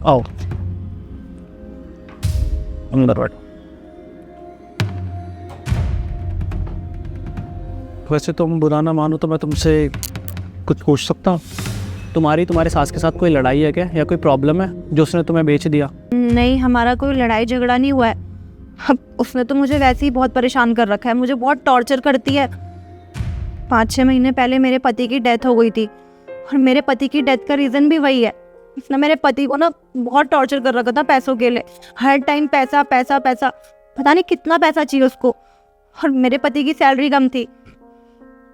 आओ अंदर बैठो। वैसे तुम बुरा ना मानो तो मैं तुमसे कुछ पूछ सकता हूँ? तुम्हारे सास के साथ कोई लड़ाई है क्या, या कोई प्रॉब्लम है जो उसने तुम्हें बेच दिया? नहीं, हमारा कोई लड़ाई झगड़ा नहीं हुआ है। अब उसने तो मुझे वैसे ही बहुत परेशान कर रखा है, मुझे बहुत टॉर्चर करती है। 5-6 महीने पहले मेरे पति की डेथ हो गई थी, और मेरे पति की डेथ का रीज़न भी वही है। उसने मेरे पति को ना बहुत टॉर्चर कर रखा था पैसों के लिए। हर टाइम पैसा पैसा पैसा, पता नहीं कितना पैसा चाहिए उसको। और मेरे पति की सैलरी कम थी,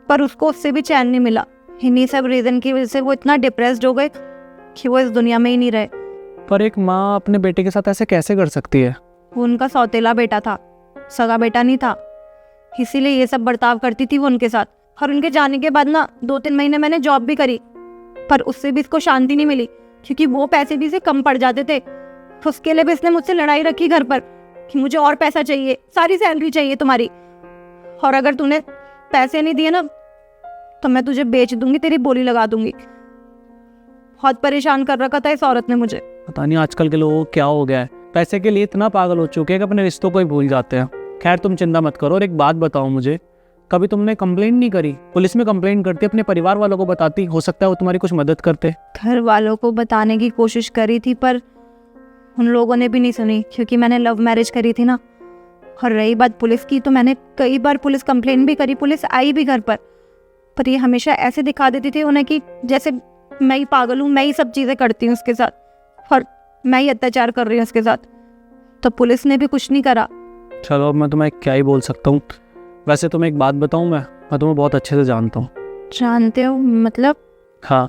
पर उसको उससे भी चैन नहीं मिला। इन्हीं सब रीज़न की वजह से वो इतना डिप्रेस्ड हो गए कि वो इस दुनिया में ही नहीं रहे। पर एक माँ अपने बेटे के साथ ऐसे कैसे कर सकती है? वो उनका सौतेला बेटा था, सगा बेटा नहीं था, इसीलिए ये सब बर्ताव करती थी वो उनके साथ। और उनके जाने के बाद ना 2-3 महीने मैंने जॉब भी करी, पर उससे भी इसको शांति नहीं मिली, क्योंकि वो पैसे भी इसे कम पड़ जाते थे। तो उसके लिए भी इसने मुझसे लड़ाई रखी घर पर कि मुझे और पैसा चाहिए, सारी सैलरी चाहिए तुम्हारी, और अगर तूने पैसे नहीं दिए ना तो मैं तुझे बेच दूंगी, तेरी बोली लगा दूंगी। बहुत परेशान कर रखा था इस औरत ने मुझे। पता नहीं आजकल के लोगों को क्या हो गया है, पैसे के लिए इतना पागल हो चुके हैं कि अपने रिश्तों को ही भूल जाते हैं। खैर तुम चिंता मत करो। और एक बात बताओ मुझे, कभी तुमने कंप्लेंट नहीं करी? पुलिस में कंप्लेंट करती, अपने परिवार वालों को बताती, हो सकता है वो तुम्हारी कुछ मदद करते। घर वालों को बताने की कोशिश करी थी, पर उन लोगों ने भी नहीं सुनी, क्योंकि मैंने लव मैरिज करी थी ना। और रही बात पुलिस की, तो मैंने कई बार पुलिस कंप्लेंट भी करी, पुलिस आई भी घर पर ये हमेशा ऐसे दिखा देती थी उन्हें कि जैसे मैं ही पागल हूँ, मैं ही सब चीज़ें करती हूँ उसके साथ, और मैं ही अत्याचार कर रही हूँ उसके साथ। तो पुलिस ने भी कुछ नहीं करा। चलो मैं तुम्हें क्या ही बोल सकता हूँ। वैसे तुम्हें एक बात बताऊँ, मैं तुम्हें बहुत अच्छे से जानता हूँ। जानते हो मतलब? हाँ,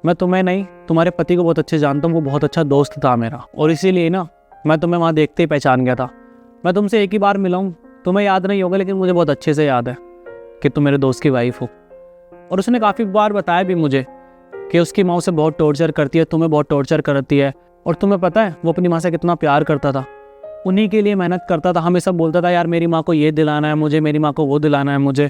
मैं तुम्हें नहीं, तुम्हारे पति को बहुत अच्छे से जानता हूँ। वो बहुत अच्छा दोस्त था मेरा, और इसीलिए ना मैं तुम्हें वहाँ देखते ही पहचान गया था। मैं तुमसे एक ही बार मिला हूँ, तुम्हें याद नहीं होगा, लेकिन मुझे बहुत अच्छे से याद है कि तुम मेरे दोस्त की वाइफ हो। और उसने काफ़ी बार बताया भी मुझे कि उसकी माँ उसे बहुत टॉर्चर करती है, तुम्हें बहुत टॉर्चर करती है। और तुम्हें पता है वो अपनी माँ से कितना प्यार करता था, उन्हीं के लिए मेहनत करता था, हमेशा बोलता था यार मेरी माँ को ये दिलाना है मुझे, मेरी माँ को वो दिलाना है मुझे।